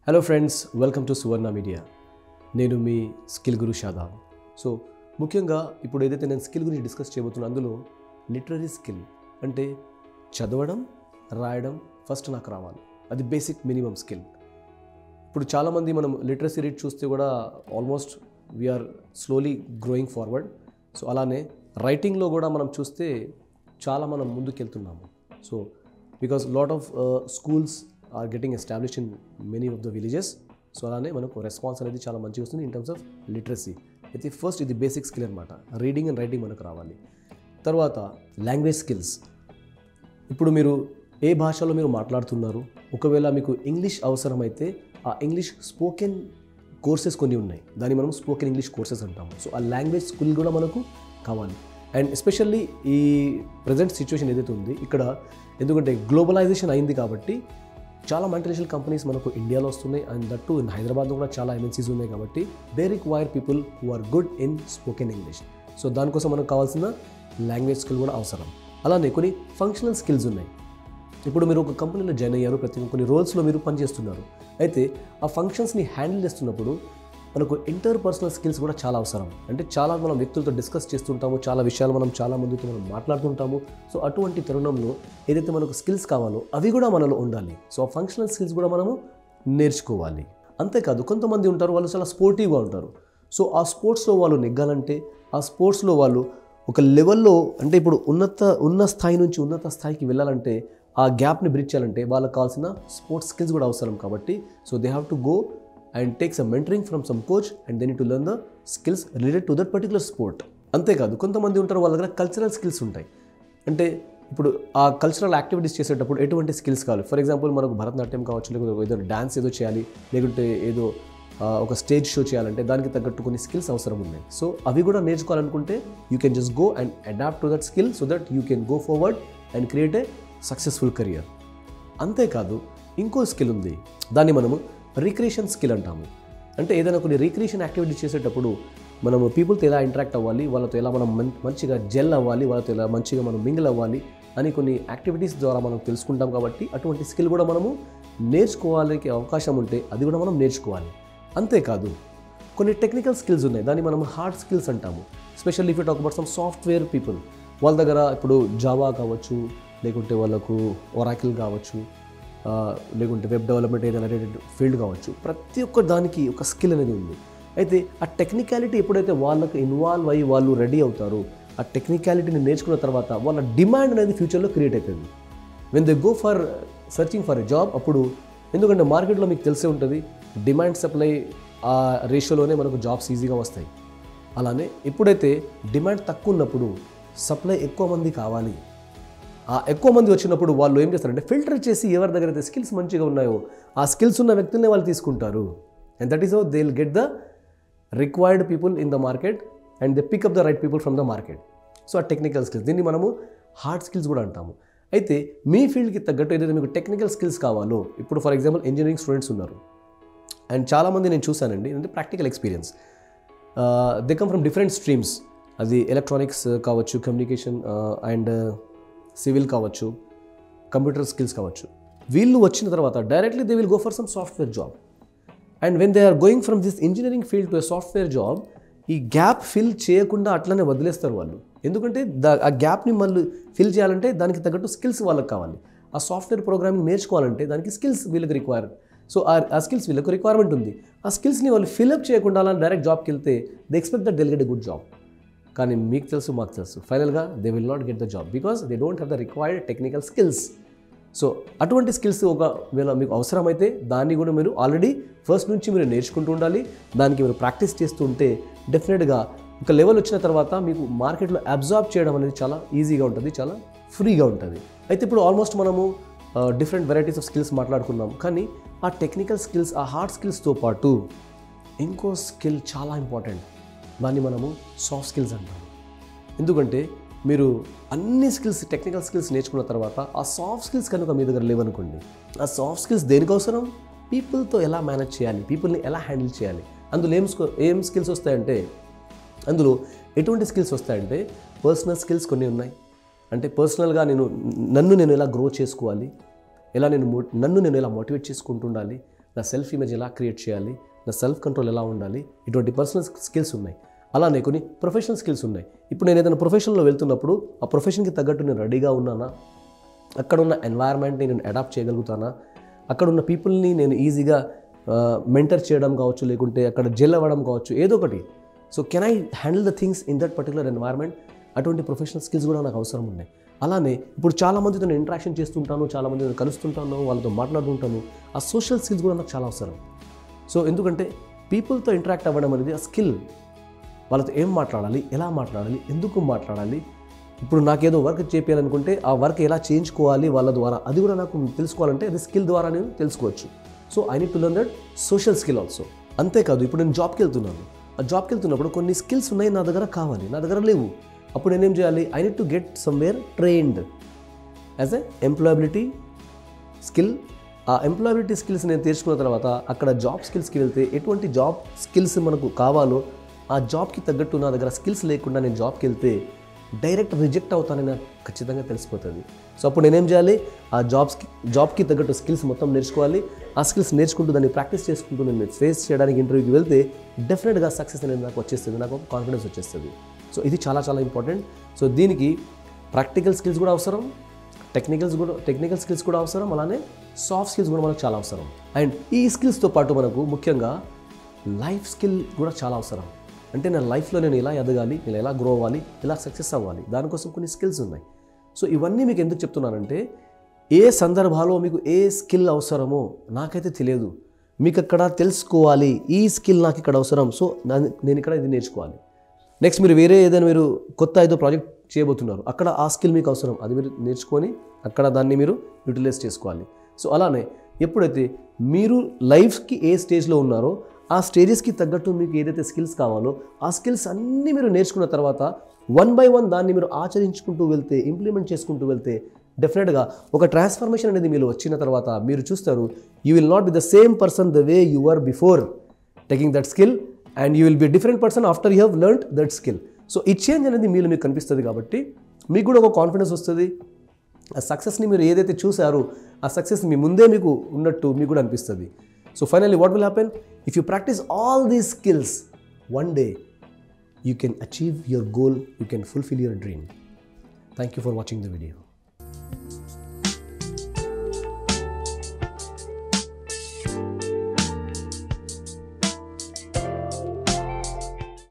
Hello friends, welcome to Suvarna media. నేను మీ skill గురు Shadab. So ముఖ్యంగా ఇప్పుడు ఏదైతే నేను స్కిల్ గురించి డిస్కస్ చేయబోతున్నా అందులో లిటరరీ స్కిల్ అంటే చదవడం, రాయడం ఫస్ట్ నాకు రావాలి. అది బేసిక్ మినిమం స్కిల్. ఇప్పుడు చాలామంది మనం లిటరసీ రేట్ చూస్తే కూడా almost we are slowly growing forward. So అలానే రైటింగ్లో కూడా మనం చూస్తే చాలా మనం ముందుకెళ్తున్నాము. So because lot of schools are getting established in many of the villages. So అలానే మనకు రెస్పాన్స్ అనేది చాలా మంచిగా వస్తుంది ఇన్ టర్మ్స్ ఆఫ్ లిటరసీ. అయితే ఫస్ట్ ఇది బేసిక్ స్కిల్ అనమాట. రీడింగ్ అండ్ రైటింగ్ మనకు రావాలి. తర్వాత లాంగ్వేజ్ స్కిల్స్. ఇప్పుడు మీరు ఏ భాషలో మీరు మాట్లాడుతున్నారు, ఒకవేళ మీకు ఇంగ్లీష్ అవసరమైతే ఆ ఇంగ్లీష్ స్పోకెన్ కోర్సెస్ కొన్ని ఉన్నాయి, దాన్ని మనం స్పోకెన్ ఇంగ్లీష్ కోర్సెస్ అంటాము. సో ఆ లాంగ్వేజ్ స్కిల్ కూడా మనకు కావాలి. అండ్ ఎస్పెషల్లీ ఈ ప్రజెంట్ సిచ్యువేషన్ ఏదైతే ఉంది ఇక్కడ, ఎందుకంటే గ్లోబలైజేషన్ అయింది కాబట్టి చాలా మల్టీనేషనల్ కంపెనీస్ మనకు ఇండియాలో వస్తున్నాయి. అండ్ దట్టు ఇన్ హైదరాబాద్లో కూడా చాలా ఎంఎన్సీస్ ఉన్నాయి కాబట్టి they require people who are good in spoken English. So దానికోసం మనకు కావాల్సిన లాంగ్వేజ్ స్కిల్ కూడా అవసరం. అలానే కొన్ని ఫంక్షనల్ స్కిల్స్ ఉన్నాయి. ఇప్పుడు మీరు ఒక కంపెనీలో జాయిన్ అయ్యారు, కొన్ని రోల్స్లో మీరు పనిచేస్తున్నారు. అయితే ఆ ఫంక్షన్స్ని హ్యాండిల్ చేస్తున్నప్పుడు మనకు ఇంటర్పర్సనల్ స్కిల్స్ కూడా చాలా అవసరం. అంటే చాలా మనం వ్యక్తులతో డిస్కస్ చేస్తుంటాము, చాలా విషయాలు మనం చాలా మందితో మనం మాట్లాడుతుంటాము. సో అటువంటి తరుణంలో ఏదైతే మనకు స్కిల్స్ కావాలో అవి కూడా మనలో ఉండాలి. సో ఆ ఫంక్షనల్ స్కిల్స్ కూడా మనము నేర్చుకోవాలి. అంతేకాదు కొంతమంది ఉంటారు, వాళ్ళు చాలా స్పోర్టివ్గా ఉంటారు. సో ఆ స్పోర్ట్స్లో వాళ్ళు నెగ్గాలంటే, ఆ స్పోర్ట్స్లో వాళ్ళు ఒక లెవెల్లో, అంటే ఇప్పుడు ఉన్న స్థాయి నుంచి ఉన్నత స్థాయికి వెళ్ళాలంటే, ఆ గ్యాప్ని బ్రిడ్జ్ చేయాలంటే వాళ్ళకి కావాల్సిన స్పోర్ట్స్ స్కిల్స్ కూడా అవసరం. కాబట్టి so they have to go and take some mentoring from some coach and they need to learn the skills related to that particular sport. అంతేకాదు కొంతమంది ఉంటారు, వాళ్ళ దగ్గర కల్చరల్ స్కిల్స్ ఉంటాయి. అంటే ఇప్పుడు ఆ కల్చరల్ యాక్టివిటీస్ చేసేటప్పుడు ఎటువంటి స్కిల్స్ కావాలి. ఫర్ ఎగ్జాంపుల్ మనకు భరతనాట్యం కావచ్చు, లేకపోతే ఏదో డ్యాన్స్ ఏదో చేయాలి, లేకుంటే ఏదో ఒక స్టేజ్ షో చేయాలంటే దానికి తగ్గట్టు కొన్ని స్కిల్స్ అవసరం ఉన్నాయి. సో అవి కూడా నేర్చుకోవాలనుకుంటే you can just go and adapt to that skill so that you can go forward and create a successful career. అంతేకాదు ఇంకో స్కిల్ ఉంది, దాన్ని మనము రిక్రియేషన్ స్కిల్ అంటాము. అంటే ఏదైనా కొన్ని రిక్రియేషన్ యాక్టివిటీస్ చేసేటప్పుడు మనము పీపుల్తో ఎలా ఇంటరాక్ట్ అవ్వాలి, వాళ్ళతో ఎలా మనం మంచిగా జెల్ అవ్వాలి, వాళ్ళతో ఎలా మంచిగా మనం మింగిల్ అవ్వాలి అని కొన్ని యాక్టివిటీస్ ద్వారా మనం తెలుసుకుంటాం. కాబట్టి అటువంటి స్కిల్ కూడా మనము నేర్చుకోవానికి అవకాశం ఉంటే అది కూడా మనం నేర్చుకోవాలి. అంతేకాదు కొన్ని టెక్నికల్ స్కిల్స్ ఉన్నాయి, దాన్ని మనం హార్డ్ స్కిల్స్ అంటాము. Specially if you talk about some software people, వాళ్ళ దగ్గర ఇప్పుడు జావా కావచ్చు, లేకుంటే వాళ్ళకు ఒరాకిల్ కావచ్చు, లేకుంటే వెబ్ డెవలప్మెంట్ ఏదైనా రిలేటెడ్ ఫీల్డ్ కావచ్చు, ప్రతి ఒక్క దానికి ఒక స్కిల్ అనేది ఉంది. అయితే ఆ టెక్నికాలిటీ ఎప్పుడైతే వాళ్ళకు ఇన్వాల్వ్ అయ్యి వాళ్ళు రెడీ అవుతారో, ఆ టెక్నికాలిటీని నేర్చుకున్న తర్వాత వాళ్ళ డిమాండ్ అనేది ఫ్యూచర్లో క్రియేట్ అవుతుంది. When they go for searching for a job, అప్పుడు ఎందుకంటే మార్కెట్లో మీకు తెలిసే ఉంటుంది, డిమాండ్ సప్లై ఆ రేషియోలోనే మనకు జాబ్స్ ఈజీగా వస్తాయి. అలానే ఎప్పుడైతే డిమాండ్ తక్కువ ఉన్నప్పుడు సప్లై ఎక్కువ మంది కావాలి, ఆ ఎక్కువ మంది వచ్చినప్పుడు వాళ్ళు ఏం చేస్తారంటే ఫిల్టర్ చేసి ఎవరి దగ్గర అయితే స్కిల్స్ మంచిగా ఉన్నాయో ఆ స్కిల్స్ ఉన్న వ్యక్తుల్ని వాళ్ళు తీసుకుంటారు. And that is how they will get the required people in the market and they pick up the right people from the market. So ఆ టెక్నికల్ స్కిల్స్, దీన్ని మనము హార్డ్ స్కిల్స్ కూడా అంటాము. అయితే మీ ఫీల్డ్కి తగ్గట్టు ఏదైతే మీకు టెక్నికల్ స్కిల్స్ కావాలో, ఇప్పుడు ఫర్ ఎగ్జాంపుల్ ఇంజనీరింగ్ స్టూడెంట్స్ ఉన్నారు అండ్ చాలామంది నేను చూశానండి, అంటే practical experience, they come from different streams. అది ఎలక్ట్రానిక్స్ కావచ్చు, కమ్యూనికేషన్ అండ్ సివిల్ కావచ్చు, కంప్యూటర్ స్కిల్స్ కావచ్చు. వీళ్ళు వచ్చిన తర్వాత directly they will go for some software job. And when they are going from this engineering field to a software job, ఈ gap fill చేయకుండా అట్లనే వదిలేస్తారు వాళ్ళు. ఎందుకంటే ఆ గ్యాప్ని మళ్ళీ ఫిల్ చేయాలంటే దానికి తగ్గట్టు స్కిల్స్ వాళ్ళకి కావాలి. ఆ సాఫ్ట్వేర్ ప్రోగ్రామింగ్ నేర్చుకోవాలంటే దానికి స్కిల్స్ వీళ్ళకి రిక్వైర్. సో ఆ స్కిల్స్ వీళ్ళకి రిక్వైర్మెంట్ ఉంది. ఆ స్కిల్స్ని వాళ్ళు ఫిల్అప్ చేయకుండా అలా డైరెక్ట్ జాబ్కి వెళ్తే they expect that they will get a good job. కానీ మీకు తెలుసు, మాకు తెలుసు, ఫైనల్గా they will not get the job because they don't have the required technical skills. So అటువంటి స్కిల్స్ ఒకవేళ మీకు అవసరమైతే దాన్ని కూడా మీరు ఆల్రెడీ ఫస్ట్ నుంచి మీరు నేర్చుకుంటూ ఉండాలి. దానికి మీరు ప్రాక్టీస్ చేస్తూ ఉంటే డెఫినెట్గా ఒక లెవెల్ వచ్చిన తర్వాత మీకు మార్కెట్లో అబ్జార్బ్ చేయడం అనేది చాలా ఈజీగా ఉంటుంది, చాలా ఫ్రీగా ఉంటుంది. అయితే ఇప్పుడు ఆల్మోస్ట్ మనము డిఫరెంట్ వెరైటీస్ ఆఫ్ స్కిల్స్ మాట్లాడుకున్నాం. కానీ ఆ టెక్నికల్ స్కిల్స్, ఆ హార్డ్ స్కిల్స్తో పాటు ఇంకో స్కిల్ చాలా ఇంపార్టెంట్, దాన్ని మనము సాఫ్ట్ స్కిల్స్ అంటాము. ఎందుకంటే మీరు అన్ని స్కిల్స్, టెక్నికల్ స్కిల్స్ నేర్చుకున్న తర్వాత ఆ సాఫ్ట్ స్కిల్స్ కనుక మీ దగ్గర లేవనుకోండి, ఆ సాఫ్ట్ స్కిల్స్ దేనికి అవసరం? పీపుల్తో ఎలా మేనేజ్ చేయాలి, పీపుల్ని ఎలా హ్యాండిల్ చేయాలి. అందులో ఏం స్కిల్స్ వస్తాయంటే, అందులో ఎటువంటి స్కిల్స్ వస్తాయంటే పర్సనల్ స్కిల్స్ కొన్ని ఉన్నాయి. అంటే పర్సనల్గా నన్ను ఎలా గ్రో చేసుకోవాలి, నన్ను ఎలా మోటివేట్ చేసుకుంటుండాలి, నా సెల్ఫ్ ఇమేజ్ ఎలా క్రియేట్ చేయాలి, నా సెల్ఫ్ కంట్రోల్ ఎలా ఉండాలి, ఇటువంటి పర్సనల్ స్కిల్స్ ఉన్నాయి. అలానే కొన్ని ప్రొఫెషనల్ స్కిల్స్ ఉన్నాయి. ఇప్పుడు నేను ఏదైనా ప్రొఫెషన్లో వెళ్తున్నప్పుడు ఆ ప్రొఫెషన్కి తగ్గట్టు నేను రెడీగా ఉన్నానా, అక్కడ ఉన్న ఎన్వైర్న్మెంట్ని నేను అడాప్ట్ చేయగలుగుతానా, అక్కడ ఉన్న పీపుల్ని నేను ఈజీగా మెంటర్ చేయడం కావచ్చు, లేకుంటే అక్కడ జెల్ అవ్వడం కావచ్చు, ఏదో ఒకటి. So can I handle the things in that particular environment? అటువంటి ప్రొఫెషనల్ స్కిల్స్ కూడా నాకు అవసరం ఉన్నాయి. అలానే ఇప్పుడు చాలామందితో నేను ఇంటరాక్షన్ చేస్తుంటాను, చాలామందితో కలుస్తుంటాను, వాళ్ళతో మాట్లాడుతుంటాను. ఆ సోషల్ స్కిల్స్ కూడా నాకు చాలా అవసరం. సో ఎందుకంటే పీపుల్తో ఇంటరాక్ట్ అవ్వడం అనేది ఆ స్కిల్. వాళ్ళతో ఏం మాట్లాడాలి, ఎలా మాట్లాడాలి, ఎందుకు మాట్లాడాలి, ఇప్పుడు నాకేదో వర్క్ చేయాలనుకుంటే ఆ వర్క్ ఎలా చేయించుకోవాలి వాళ్ళ ద్వారా, అది కూడా నాకు తెలుసుకోవాలంటే అది స్కిల్ ద్వారా నేను తెలుసుకోవచ్చు. So I need to learn that social skill also. అంతేకాదు ఇప్పుడు నేను జాబ్కి వెళ్తున్నాను, ఆ జాబ్కి వెళ్తున్నప్పుడు కొన్ని స్కిల్స్ ఉన్నాయి నా దగ్గర కావాలి, నా దగ్గర లేవు. అప్పుడు నేనేం చేయాలి? I need to get somewhere trained as a employability skill. ఆ ఎంప్లాయబిలిటీ స్కిల్స్ నేను తీర్చుకున్న తర్వాత అక్కడ జాబ్ స్కిల్స్కి వెళ్తే ఎటువంటి జాబ్ స్కిల్స్ మనకు కావాలో ఆ జాబ్కి తగ్గట్టు నా దగ్గర స్కిల్స్ లేకుండా నేను జాబ్కి వెళ్తే డైరెక్ట్ రిజెక్ట్ అవుతానని నాకు ఖచ్చితంగా తెలిసిపోతుంది. సో అప్పుడు నేనేం చేయాలి? ఆ జాబ్కి తగ్గట్టు స్కిల్స్ మొత్తం నేర్చుకోవాలి. ఆ స్కిల్స్ నేర్చుకుంటూ దాన్ని ప్రాక్టీస్ చేసుకుంటూ నేను ఫేస్ చేయడానికి ఇంటర్వ్యూకి వెళ్తే డెఫినెట్గా సక్సెస్ అనేది నాకు వచ్చేస్తుంది, నాకు కాన్ఫిడెన్స్ వచ్చేస్తుంది. సో ఇది చాలా చాలా ఇంపార్టెంట్. సో దీనికి ప్రాక్టికల్ స్కిల్స్ కూడా అవసరం, టెక్నికల్ స్కిల్స్ కూడా అవసరం, అలానే సాఫ్ట్ స్కిల్స్ కూడా మనకు చాలా అవసరం. అండ్ ఈ స్కిల్స్తో పాటు మనకు ముఖ్యంగా లైఫ్ స్కిల్ కూడా చాలా అవసరం. అంటే నా లైఫ్లో నేను ఎలా ఎదగాలి, నేను ఎలా గ్రో అవ్వాలి, ఎలా సక్సెస్ అవ్వాలి, దానికోసం కొన్ని స్కిల్స్ ఉన్నాయి. సో ఇవన్నీ మీకు ఎందుకు చెప్తున్నానంటే ఏ సందర్భాల్లో మీకు ఏ స్కిల్ అవసరమో నాకైతే తెలియదు, మీకు అక్కడ తెలుసుకోవాలి. ఈ స్కిల్ నాకు ఇక్కడ అవసరం, సో నేను ఇక్కడ ఇది నేర్చుకోవాలి. నెక్స్ట్ మీరు వేరే ఏదైనా మీరు కొత్త ఏదో ప్రాజెక్ట్ చేయబోతున్నారు, అక్కడ ఆ స్కిల్ మీకు అవసరం, అది మీరు నేర్చుకొని అక్కడ దాన్ని మీరు యూటిలైజ్ చేసుకోవాలి. సో అలానే ఎప్పుడైతే మీరు లైఫ్కి ఏ స్టేజ్లో ఉన్నారో ఆ స్టేజెస్కి తగ్గట్టు మీకు ఏదైతే స్కిల్స్ కావాలో ఆ స్కిల్స్ అన్నీ మీరు నేర్చుకున్న తర్వాత 1 by 1 దాన్ని మీరు ఆచరించుకుంటూ వెళ్తే, ఇంప్లిమెంట్ చేసుకుంటూ వెళ్తే డెఫినెట్గా ఒక ట్రాన్స్ఫర్మేషన్ అనేది మీరు వచ్చిన తర్వాత మీరు చూస్తారు, you will not be the same person the way you are before taking that skill, and you will be different person after you have learned that skill. So ఈ చేంజ్ అనేది మీకు కనిపిస్తుంది కాబట్టి మీకు కూడా ఒక కాన్ఫిడెన్స్ వస్తుంది. ఆ సక్సెస్ని మీరు ఏదైతే చూసారో ఆ సక్సెస్ మీ ముందే మీకు ఉన్నట్టు మీకు కూడా అనిపిస్తుంది. So finally, what will happen? If you practice all these skills, one day you can achieve your goal, you can fulfill your dream. Thank you for watching the video.